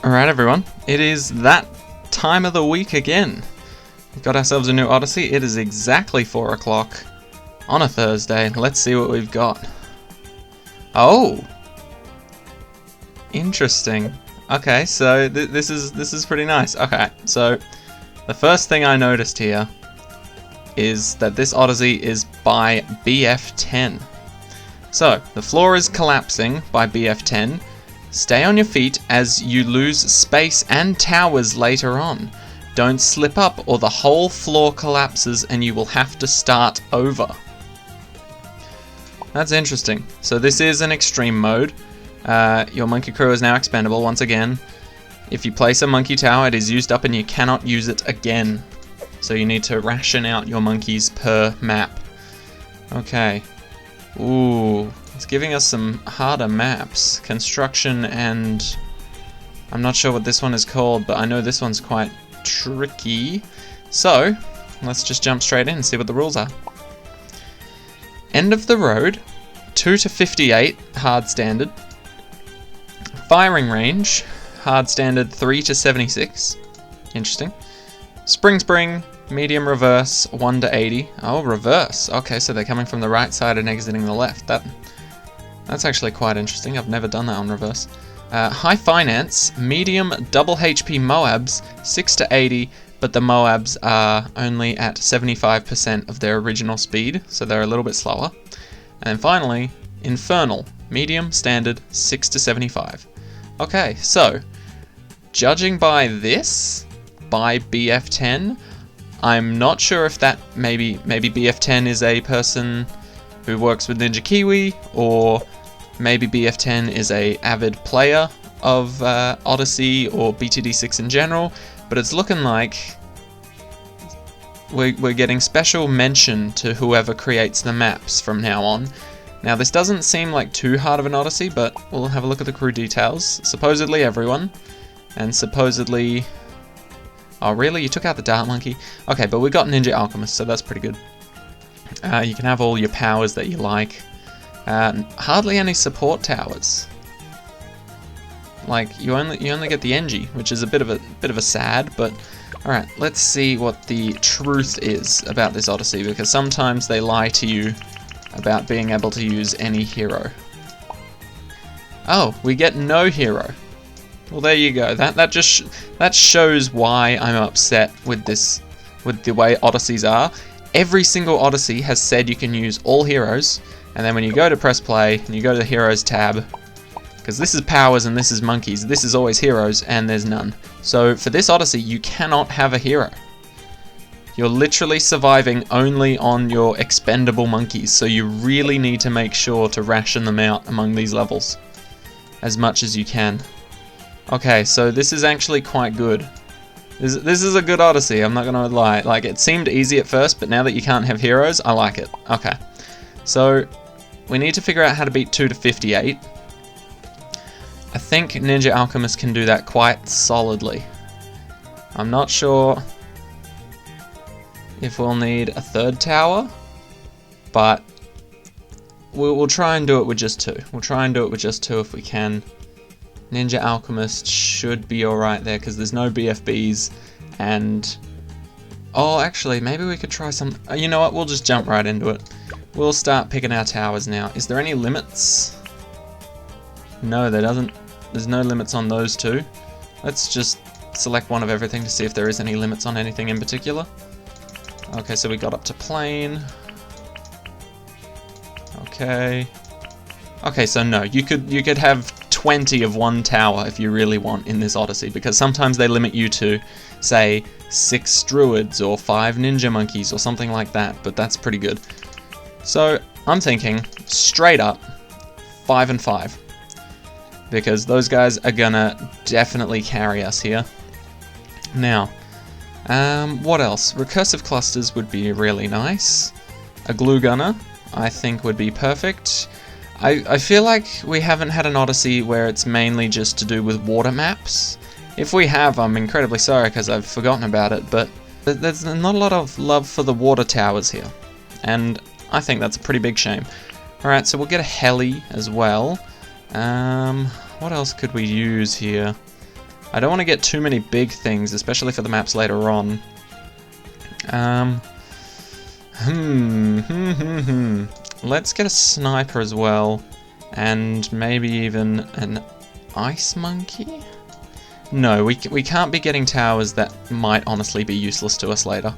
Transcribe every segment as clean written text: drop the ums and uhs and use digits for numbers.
Alright everyone, it is that time of the week again. We've got ourselves a new Odyssey. It is exactly 4 o'clock on a Thursday. Let's see what we've got. Oh! Interesting. Okay, so this is pretty nice. Okay, so the first thing I noticed here is that this Odyssey is by BF10. So, the floor is collapsing by BF10. Stay on your feet as you lose space and towers later on. Don't slip up or the whole floor collapses and you will have to start over. That's interesting. So this is an extreme mode. Your monkey crew is now expendable once again. If you place a monkey tower, it is used up and you cannot use it again. So you need to ration out your monkeys per map. Okay. Ooh, it's giving us some harder maps. Construction and... I'm not sure what this one is called, but I know this one's quite tricky. So, let's just jump straight in and see what the rules are. End of the road, 2 to 58, hard standard. Firing range, hard standard 3 to 76. Interesting. Spring, medium reverse, 1 to 80. Oh, reverse. Okay, so they're coming from the right side and exiting the left. That's actually quite interesting. I've never done that on reverse. High finance, medium double HP Moabs, 6 to 80, but the Moabs are only at 75% of their original speed, so they're a little bit slower. And then finally, infernal, medium, standard, 6 to 75. Okay, so, judging by this, by BF10, I'm not sure if that maybe BF10 is a person who works with Ninja Kiwi, or maybe BF10 is a avid player of Odyssey or BTD6 in general, but it's looking like we're getting special mention to whoever creates the maps from now on. Now this doesn't seem like too hard of an Odyssey, but we'll have a look at the crew details. Supposedly everyone, and supposedly... Oh really? You took out the Dart Monkey? Okay, but we got Ninja Alchemist, so that's pretty good. You can have all your powers that you like. Hardly any support towers. Like you only get the Engie, which is a bit of a sad, but alright, let's see what the truth is about this Odyssey, because sometimes they lie to you about being able to use any hero. Oh, we get no hero. Well, there you go. That shows why I'm upset with the way Odysseys are. Every single Odyssey has said you can use all heroes, and then when you go to press play and you go to the heroes tab, because this is powers and this is monkeys, this is always heroes and there's none. So for this Odyssey, you cannot have a hero. You're literally surviving only on your expendable monkeys, so you really need to make sure to ration them out among these levels as much as you can. Okay, so this is actually quite good. This is a good Odyssey, I'm not gonna lie. Like, it seemed easy at first, but now that you can't have heroes, I like it. Okay. So, we need to figure out how to beat 2 to 58. I think Ninja Alchemist can do that quite solidly. I'm not sure if we'll need a third tower, but we'll try and do it with just 2. We'll try and do it with just 2 if we can. Ninja Alchemist should be alright there, because there's no BFBs, and... Oh, actually, maybe we could try some... You know what, we'll just jump right into it. We'll start picking our towers now. Is there any limits? No, there doesn't. There's no limits on those 2. Let's just select one of everything to see if there is any limits on anything in particular. Okay, so we got up to plane. Okay. Okay, so no, you could have 20 of one tower if you really want in this Odyssey, because sometimes they limit you to, say, 6 druids or 5 ninja monkeys or something like that, but that's pretty good. So, I'm thinking, straight up, 5 and 5. Because those guys are gonna definitely carry us here. Now, what else? Recursive clusters would be really nice. A glue gunner, I think, would be perfect. I feel like we haven't had an Odyssey where it's mainly just to do with water maps. If we have, I'm incredibly sorry because I've forgotten about it, but there's not a lot of love for the water towers here. And I think that's a pretty big shame. Alright, so we'll get a heli as well. What else could we use here? I don't want to get too many big things, especially for the maps later on. Let's get a sniper as well, and maybe even an ice monkey? No, we can't be getting towers that might honestly be useless to us later.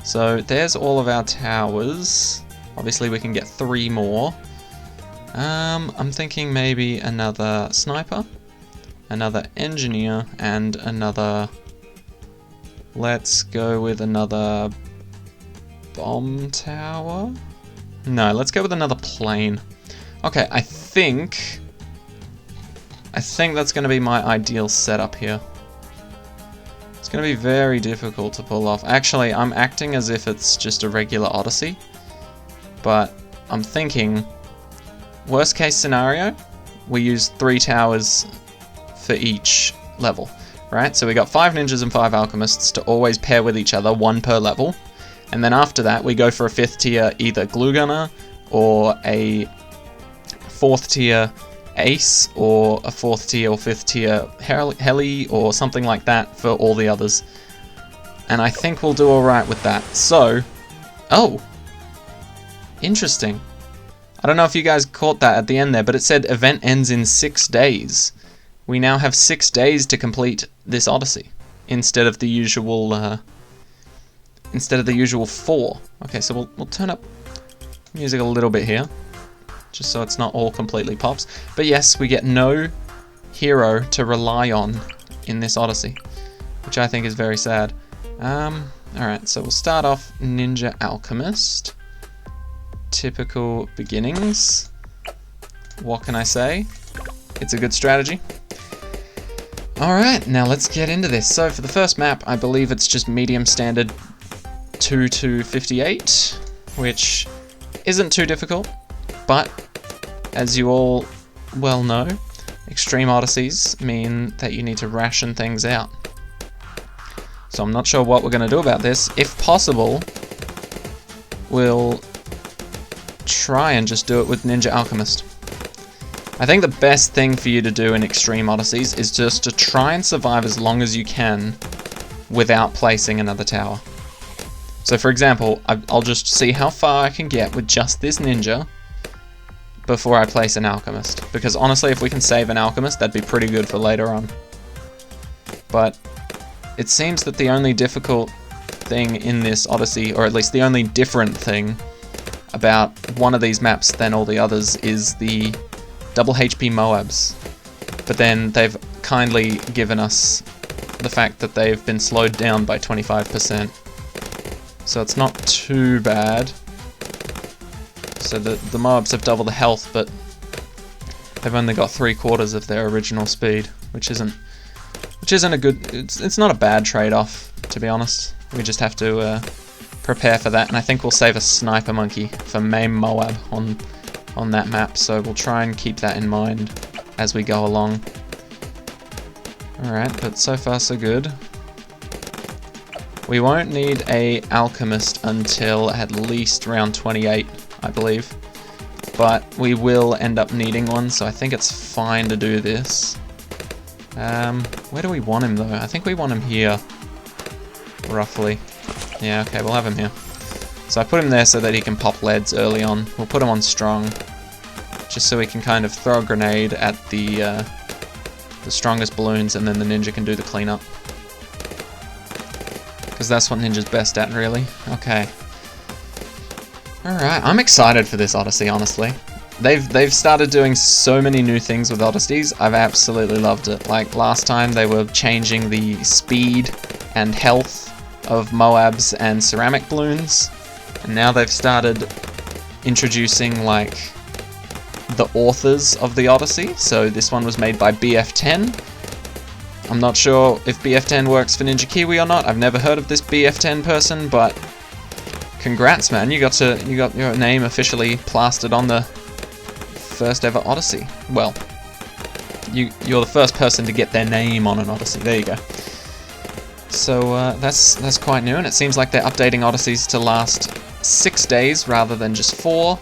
So there's all of our towers. Obviously we can get 3 more. I'm thinking maybe another sniper, another engineer, and another... Let's go with another bomb tower? No, let's go with another plane. Okay, I think that's going to be my ideal setup here. It's going to be very difficult to pull off. Actually, I'm acting as if it's just a regular Odyssey, but I'm thinking, worst case scenario, we use 3 towers for each level, right? So we got 5 ninjas and 5 alchemists to always pair with each other, 1 per level, and then after that we go for a 5th tier either glue gunner or a 4th tier ace, or a 4th tier or 5th tier heli, or something like that for all the others. And I think we'll do alright with that. So, oh, interesting. I don't know if you guys caught that at the end there, but it said event ends in 6 days. We now have 6 days to complete this Odyssey instead of the usual 4. Okay, so we'll turn up music a little bit here, just so it's not all completely pops. But yes, we get no hero to rely on in this Odyssey, which I think is very sad. Alright, so we'll start off Ninja Alchemist. Typical beginnings. What can I say? It's a good strategy. Alright, now let's get into this. So for the first map, I believe it's just medium standard 2 to 58, which isn't too difficult, but as you all well know, extreme Odysseys mean that you need to ration things out. So I'm not sure what we're going to do about this. If possible, we'll try and just do it with Ninja Alchemist. I think the best thing for you to do in extreme Odysseys is just to try and survive as long as you can without placing another tower. So for example, I'll just see how far I can get with just this ninja before I place an alchemist. Because honestly, if we can save an alchemist, that'd be pretty good for later on. But it seems that the only difficult thing in this Odyssey, or at least the only different thing about one of these maps than all the others, is the double HP Moabs. But then they've kindly given us the fact that they've been slowed down by 25%. So it's not too bad. So the Moabs have double the health, but they've only got 3/4 of their original speed, which isn't a good. It's not a bad trade-off, to be honest. We just have to prepare for that, and I think we'll save a sniper monkey for main Moab on that map. So we'll try and keep that in mind as we go along. All right, but so far so good. We won't need a alchemist until at least round 28, I believe. But we will end up needing one, so I think it's fine to do this. Where do we want him though? I think we want him here, roughly. Yeah, okay, we'll have him here. So I put him there so that he can pop leads early on. We'll put him on strong, just so he can kind of throw a grenade at the strongest balloons, and then the ninja can do the cleanup. Because that's what Ninja's best at, really. Okay. Alright, I'm excited for this Odyssey, honestly. They've started doing so many new things with Odysseys. I've absolutely loved it. Like, last time they were changing the speed and health of Moabs and ceramic balloons. And now they've started introducing, like, the authors of the Odyssey. So this one was made by BF10. I'm not sure if BF10 works for Ninja Kiwi or not. I've never heard of this BF10 person, but congrats, man. You got your name officially plastered on the first ever Odyssey. Well, you're the first person to get their name on an Odyssey. There you go. So that's quite new, and it seems like they're updating Odysseys to last 6 days rather than just 4.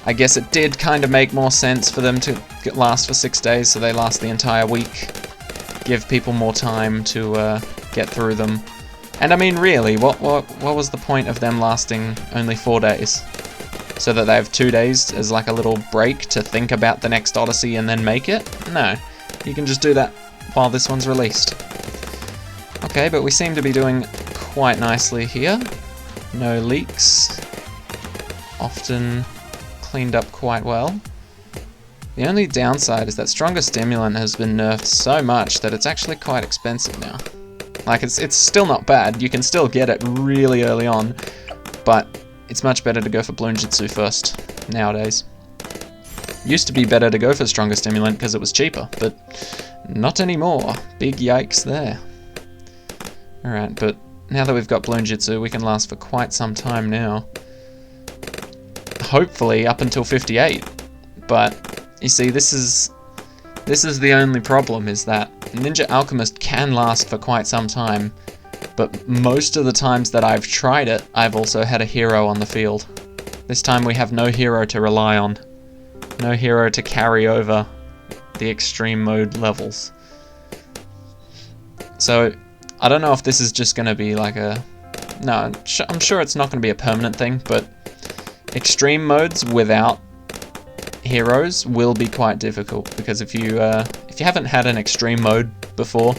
I guess it did kind of make more sense for them to last for 6 days, so they last the entire week. give people more time to get through them. And I mean, really, what was the point of them lasting only 4 days? So that they have 2 days as like a little break to think about the next Odyssey and then make it? No, you can just do that while this one's released. Okay, but we seem to be doing quite nicely here. No leaks. Often cleaned up quite well. The only downside is that Stronger Stimulant has been nerfed so much that it's actually quite expensive now. Like, it's still not bad, you can still get it really early on, but it's much better to go for Bloonjitsu first, nowadays. Used to be better to go for Stronger Stimulant because it was cheaper, but not anymore. Big yikes there. Alright, but now that we've got Bloonjitsu, we can last for quite some time now. Hopefully up until 58, but you see, this is the only problem, is that Ninja Alchemist can last for quite some time, but most of the times that I've tried it, I've also had a hero on the field. This time we have no hero to rely on. No hero to carry over the extreme mode levels. So, I don't know if this is just going to be like a... No, I'm sure it's not going to be a permanent thing, but extreme modes without heroes will be quite difficult, because if you haven't had an extreme mode before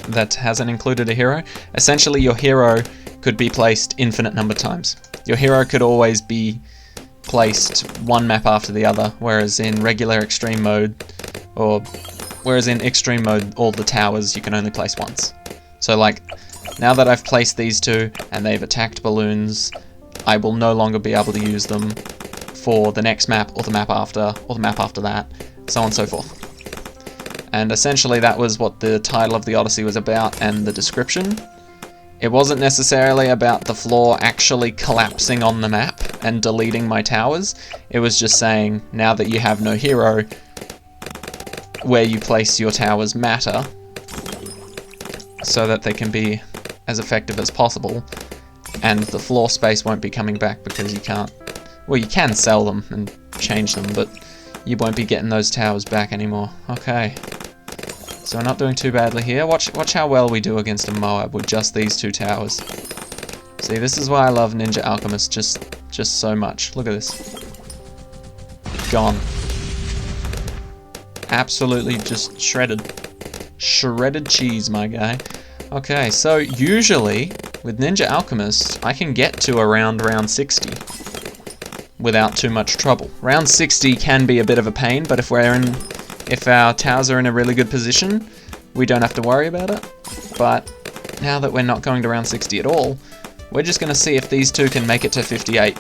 that hasn't included a hero, essentially your hero could be placed infinite number of times. Your hero could always be placed one map after the other, whereas in regular extreme mode, all the towers you can only place once. So like, now that I've placed these two and they've attacked balloons, I will no longer be able to use them for the next map, or the map after, or the map after that, so on and so forth. And essentially that was what the title of the Odyssey was about, and the description. It wasn't necessarily about the floor actually collapsing on the map and deleting my towers. It was just saying, now that you have no hero, where you place your towers matter, so that they can be as effective as possible, and the floor space won't be coming back because you can't... Well, you can sell them and change them, but you won't be getting those towers back anymore. Okay. So we're not doing too badly here. Watch how well we do against a Moab with just these two towers. See, this is why I love Ninja Alchemist just so much. Look at this. Gone. Absolutely just shredded. Shredded cheese, my guy. Okay, so usually with Ninja Alchemist, I can get to around round 60 without too much trouble. Round 60 can be a bit of a pain, but if our towers are in a really good position, we don't have to worry about it. But now that we're not going to round 60 at all, we're just going to see if these two can make it to 58.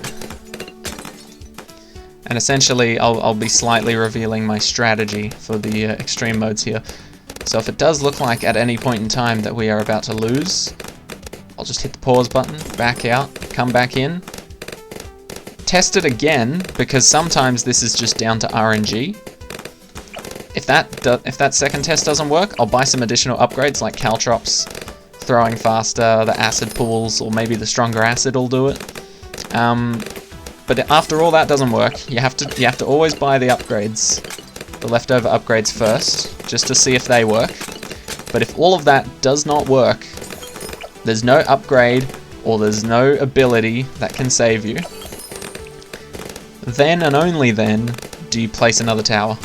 And essentially, I'll be slightly revealing my strategy for the extreme modes here. So if it does look like at any point in time that we are about to lose, I'll just hit the pause button, back out, come back in, test it again, because sometimes this is just down to RNG. If that second test doesn't work, I'll buy some additional upgrades like Caltrops, throwing faster, the acid pools, or maybe the stronger acid will do it. But after all that doesn't work, you have to always buy the upgrades, the leftover upgrades first, just to see if they work. But if all of that does not work, there's no upgrade or there's no ability that can save you, then and only then do you place another tower.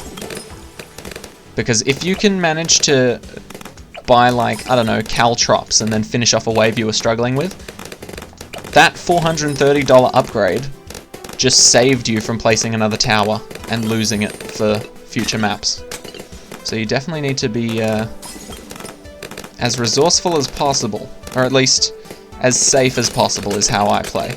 Because if you can manage to buy, like, I don't know, Caltrops and then finish off a wave you were struggling with, that $430 upgrade just saved you from placing another tower and losing it for future maps. So you definitely need to be as resourceful as possible, or at least as safe as possible is how I play.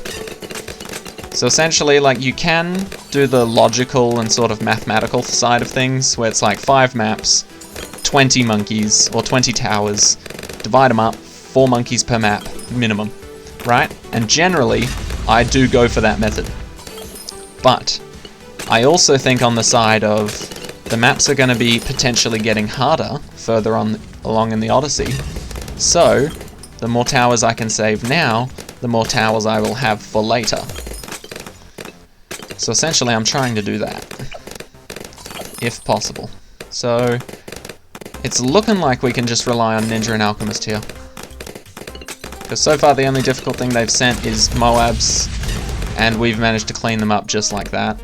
So essentially, like, you can do the logical and sort of mathematical side of things, where it's like 5 maps, 20 monkeys, or 20 towers, divide them up, 4 monkeys per map, minimum, right? And generally, I do go for that method. But I also think on the side of the maps are going to be potentially getting harder further along in the Odyssey, so the more towers I can save now, the more towers I will have for later. So essentially I'm trying to do that, if possible. So it's looking like we can just rely on Ninja and Alchemist here. Because so far the only difficult thing they've sent is Moabs, and we've managed to clean them up just like that.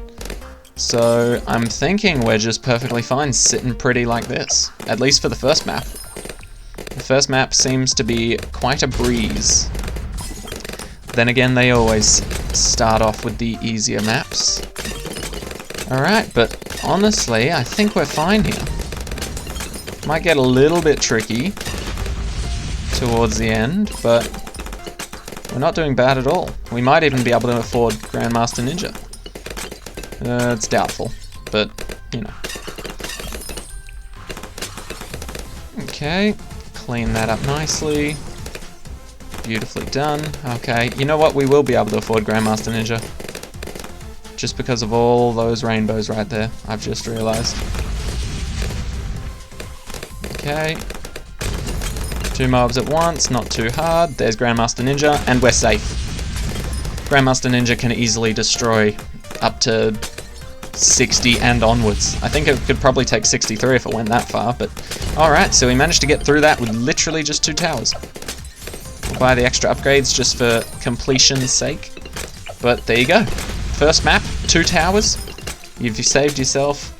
So I'm thinking we're just perfectly fine sitting pretty like this, at least for the first map. The first map seems to be quite a breeze. Then again, they always start off with the easier maps. Alright, but honestly, I think we're fine here. Might get a little bit tricky towards the end, but we're not doing bad at all. We might even be able to afford Grandmaster Ninja. It's doubtful, but, you know. Okay, clean that up nicely. Beautifully done. Okay, you know what? We will be able to afford Grandmaster Ninja. Just because of all those rainbows right there, I've just realized. Okay. 2 mobs at once, not too hard. There's Grandmaster Ninja, and we're safe. Grandmaster Ninja can easily destroy up to 60 and onwards. I think it could probably take 63 if it went that far, but alright, so we managed to get through that with literally just 2 towers. We'll buy the extra upgrades just for completion's sake, but there you go. First map, 2 towers. You've saved yourself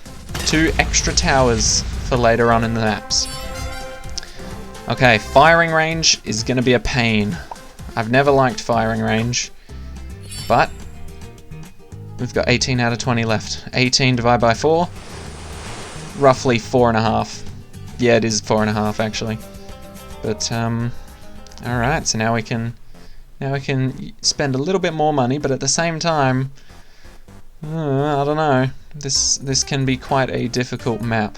2 extra towers for later on in the maps. Okay, firing range is going to be a pain. I've never liked firing range, but we've got 18 out of 20 left. 18 divided by 4, roughly 4.5. Yeah, it is 4.5 actually. But alright, so now we can spend a little bit more money, but at the same time, I don't know. This can be quite a difficult map.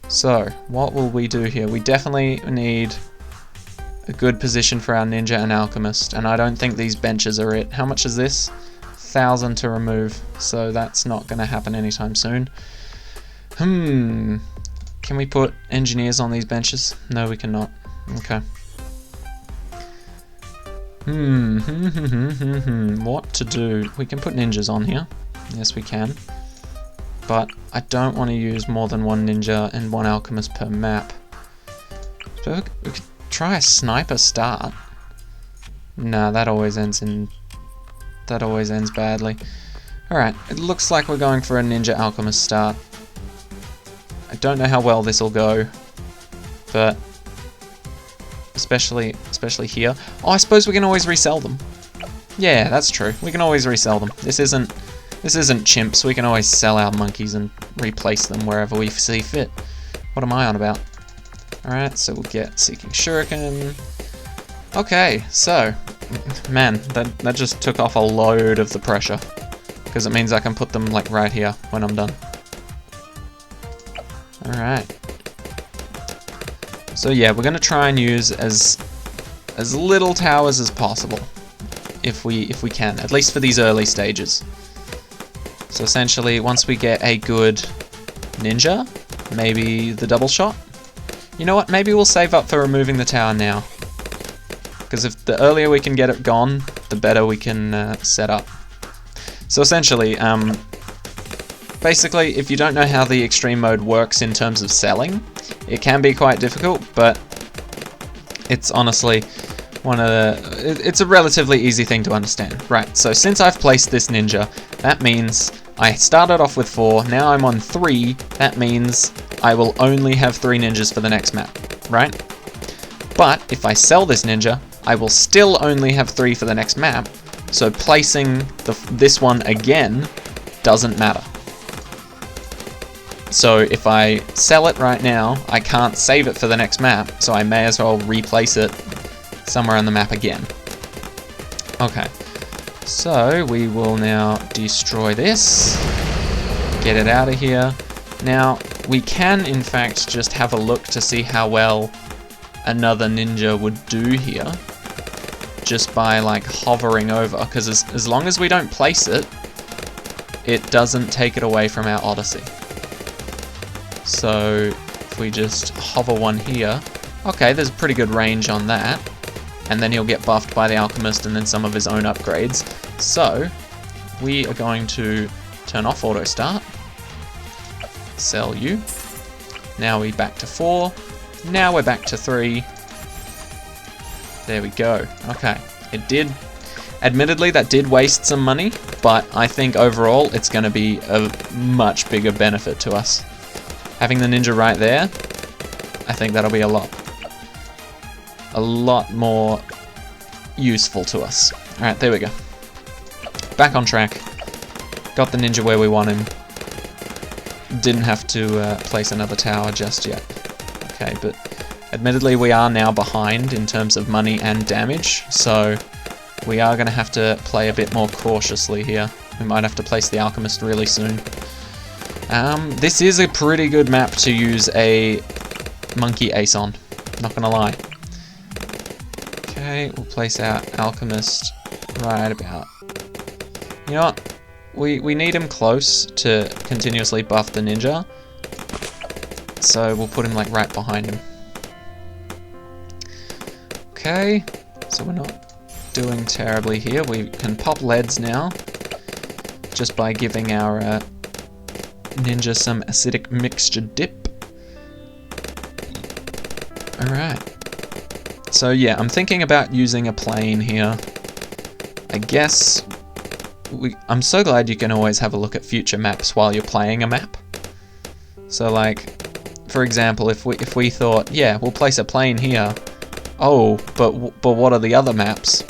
So, what will we do here? We definitely need a good position for our Ninja and Alchemist, and I don't think these benches are it. How much is this? 1,000 to remove, so that's not going to happen anytime soon. Can we put engineers on these benches? No, we cannot. Okay. What to do? We can put ninjas on here. Yes, we can. But I don't want to use more than 1 ninja and 1 alchemist per map. So we could try a sniper start. Nah, that always ends badly. Alright, it looks like we're going for a ninja alchemist start. I don't know how well this will go, but especially here. Oh, I suppose we can always resell them. Yeah, that's true. We can always resell them. This isn't chimps. We can always sell our monkeys and replace them wherever we see fit. What am I on about? Alright, so we'll get Seeking Shuriken. Okay, so, man, that just took off a load of the pressure, because it means I can put them like right here when I'm done. Alright. So yeah, we're gonna try and use as little towers as possible, if we can, at least for these early stages. So essentially, once we get a good ninja, maybe the double shot. You know what? Maybe we'll save up for removing the tower now, because if the earlier we can get it gone, the better we can set up. So essentially, basically, if you don't know how the extreme mode works in terms of selling, it can be quite difficult, but it's honestly it's a relatively easy thing to understand. Right, so since I've placed this ninja, that means I started off with 4, now I'm on 3, that means I will only have 3 ninjas for the next map, right? But if I sell this ninja, I will still only have 3 for the next map, so placing this one again doesn't matter. So if I sell it right now, I can't save it for the next map, so I may as well replace it somewhere on the map again. Okay, so we will now destroy this, get it out of here. Now, we can in fact just have a look to see how well another ninja would do here, just by like hovering over, because as long as we don't place it, it doesn't take it away from our Odyssey. So if we just hover one here, okay, there's a pretty good range on that, and then he'll get buffed by the alchemist and then some of his own upgrades. So we are going to turn off auto start, sell you, Now we back to 4. Now we're back to 3. There we go. Okay. It did... Admittedly, that did waste some money, but I think overall it's going to be a much bigger benefit to us. Having the ninja right there, I think that'll be a lot more useful to us. Alright, there we go. Back on track. Got the ninja where we want him. Didn't have to place another tower just yet. Okay, but admittedly we are now behind in terms of money and damage, so we are going to have to play a bit more cautiously here. We might have to place the alchemist really soon. This is a pretty good map to use a monkey ace on, not gonna lie. Okay, we'll place our alchemist right about... You know what? We need him close to continuously buff the ninja, so we'll put him like right behind him. Okay, so we're not doing terribly here. We can pop leads now just by giving our ninja some acidic mixture dip. Alright. So yeah, I'm thinking about using a plane here. I guess I'm so glad you can always have a look at future maps while you're playing a map. So like, for example, if we thought, yeah, we'll place a plane here. Oh, but what are the other maps?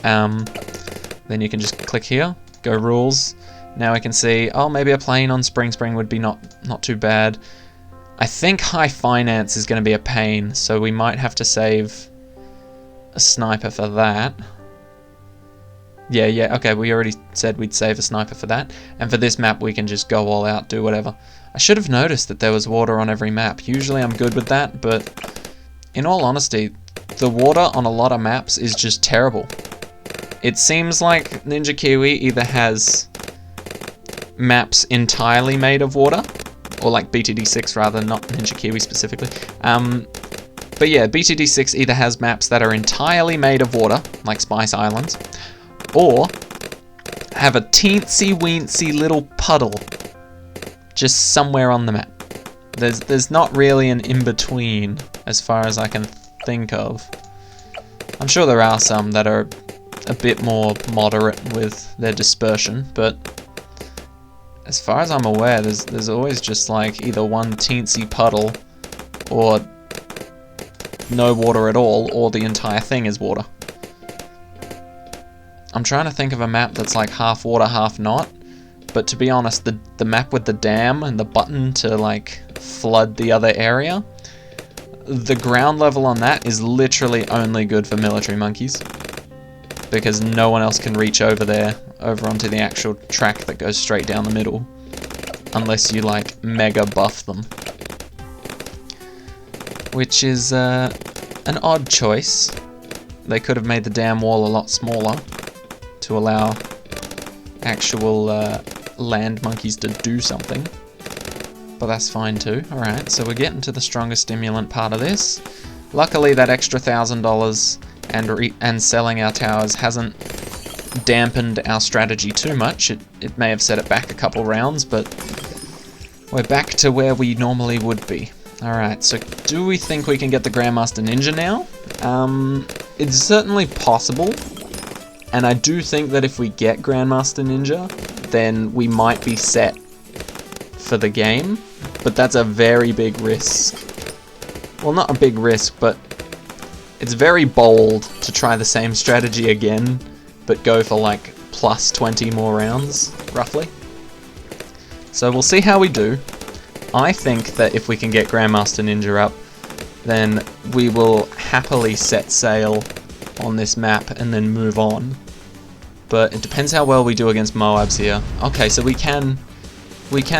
Then you can just click here, go rules. Now we can see, oh, maybe a plane on Spring would be not too bad. I think high finance is going to be a pain, so we might have to save a sniper for that. Yeah, okay, we already said we'd save a sniper for that. And for this map, we can just go all out, do whatever. I should have noticed that there was water on every map. Usually I'm good with that, but in all honesty, the water on a lot of maps is just terrible. It seems like Ninja Kiwi either has maps entirely made of water, or like BTD6 rather, not Ninja Kiwi specifically. But yeah, BTD6 either has maps that are entirely made of water, like Spice Islands, or have a teensy-weensy little puddle just somewhere on the map. There's not really an in-between, as far as I can think of. I'm sure there are some that are a bit more moderate with their dispersion, but as far as I'm aware, there's always just like either one teensy puddle, or no water at all, or the entire thing is water. I'm trying to think of a map that's like half water, half not, but to be honest, the map with the dam and the button to like flood the other area, the ground level on that is literally only good for military monkeys, because no one else can reach over there, over onto the actual track that goes straight down the middle, unless you like mega buff them. Which is an odd choice. They could have made the dam wall a lot smaller to allow actual land monkeys to do something. But that's fine too. Alright, so we're getting to the strongest stimulant part of this. Luckily that extra $1,000 and selling our towers hasn't dampened our strategy too much. It may have set it back a couple rounds, but we're back to where we normally would be. Alright, so do we think we can get the Grandmaster Ninja now? It's certainly possible, and I do think that if we get Grandmaster Ninja, then we might be set for the game, but that's a very big risk. Well, not a big risk, but it's very bold to try the same strategy again, but go for like plus 20 more rounds, roughly. So we'll see how we do. I think that if we can get Grandmaster Ninja up, then we will happily set sail on this map and then move on. But it depends how well we do against Moabs here. Okay, so we can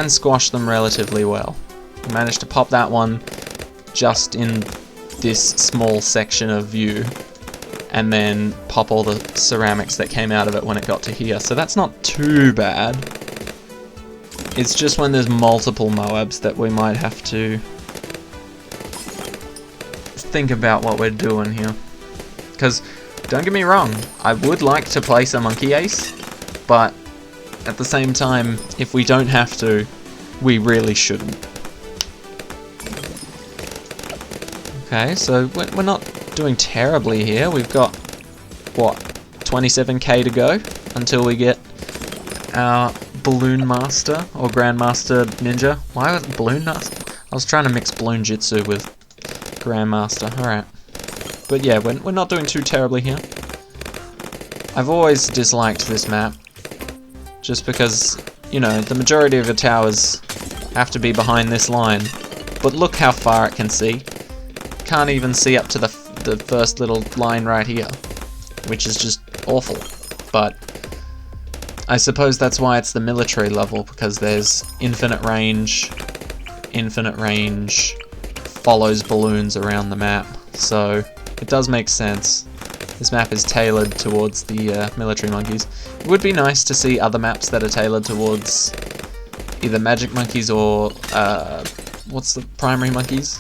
squash them relatively well. We managed to pop that one just in this small section of view, and then pop all the ceramics that came out of it when it got to here. So that's not too bad. It's just when there's multiple Moabs that we might have to think about what we're doing here. Because, don't get me wrong, I would like to place a Monkey Ace, but at the same time, if we don't have to, we really shouldn't. Okay, so we're not doing terribly here. We've got, what, 27k to go until we get our Balloon Master or Grandmaster Ninja. Why was it Balloon Master? I was trying to mix Balloon Jitsu with Grandmaster. Alright. But yeah, we're not doing too terribly here. I've always disliked this map, just because, you know, the majority of the towers have to be behind this line. But look how far it can see. Can't even see up to the first little line right here, which is just awful. But I suppose that's why it's the military level, because there's infinite range follows balloons around the map, so it does make sense. This map is tailored towards the military monkeys. It would be nice to see other maps that are tailored towards either magic monkeys or what's the primary monkeys?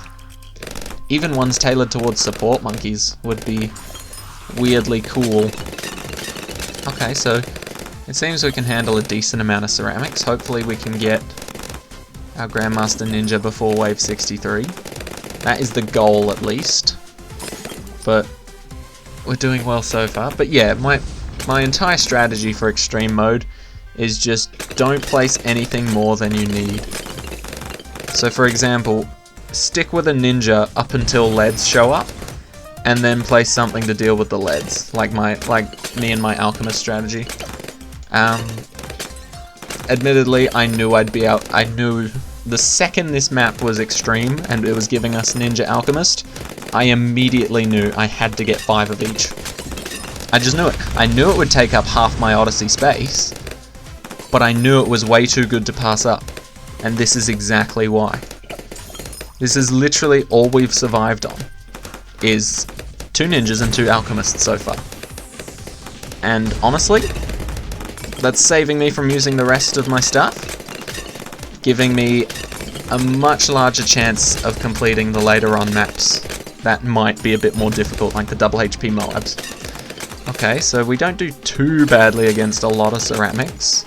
Even ones tailored towards support monkeys would be weirdly cool. Okay, so it seems we can handle a decent amount of ceramics. Hopefully we can get our Grandmaster Ninja before wave 63. That is the goal, at least. But we're doing well so far. But yeah, my entire strategy for extreme mode is just don't place anything more than you need. So for example, stick with a ninja up until leads show up, and then place something to deal with the leads, like me and my alchemist strategy. Admittedly, I knew I knew the second this map was extreme and it was giving us Ninja Alchemist, I immediately knew I had to get 5 of each. I just knew it. I knew it would take up half my Odyssey space, but I knew it was way too good to pass up. And this is exactly why. This is literally all we've survived on, is 2 ninjas and 2 alchemists so far. And honestly, that's saving me from using the rest of my stuff, giving me a much larger chance of completing the later on maps that might be a bit more difficult, like the double HP Moabs. Okay, so we don't do too badly against a lot of ceramics.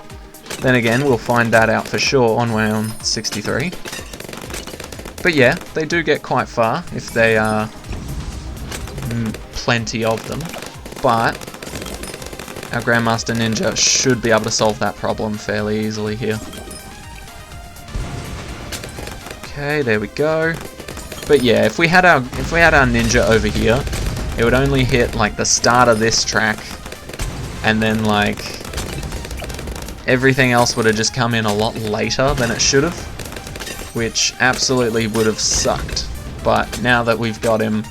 Then again, we'll find that out for sure on round 63. But yeah, they do get quite far if they are plenty of them. But our Grandmaster Ninja should be able to solve that problem fairly easily here. Okay, there we go. But yeah, if we had our ninja over here, it would only hit like the start of this track, and then like everything else would have just come in a lot later than it should have, which absolutely would have sucked. But now that we've got him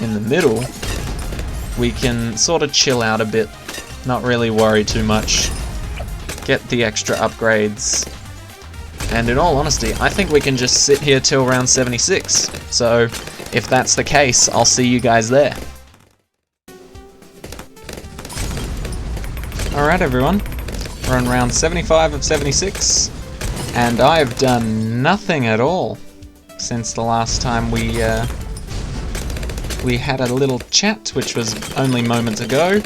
in the middle, we can sort of chill out a bit, not really worry too much, get the extra upgrades. And in all honesty, I think we can just sit here till round 76. So if that's the case, I'll see you guys there. Alright everyone, we're on round 75 of 76, and I've done nothing at all since the last time we had a little chat, which was only moments ago.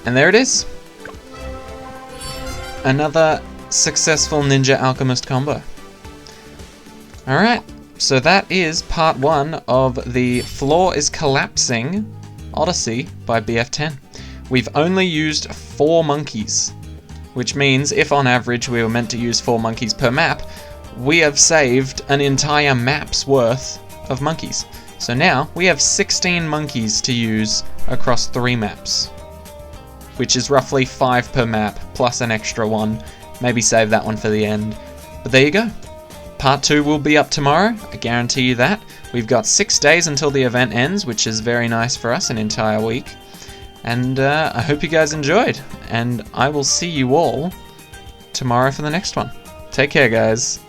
And there it is. Another successful Ninja Alchemist combo. Alright, so that is part 1 of the Floor is Collapsing Odyssey by BF10. We've only used 4 monkeys, which means if on average we were meant to use 4 monkeys per map, we have saved an entire map's worth of monkeys. So now we have 16 monkeys to use across 3 maps, which is roughly 5 per map, plus an extra one. Maybe save that one for the end. But there you go. Part 2 will be up tomorrow, I guarantee you that. We've got 6 days until the event ends, which is very nice for us, an entire week. And I hope you guys enjoyed, and I will see you all tomorrow for the next one. Take care, guys.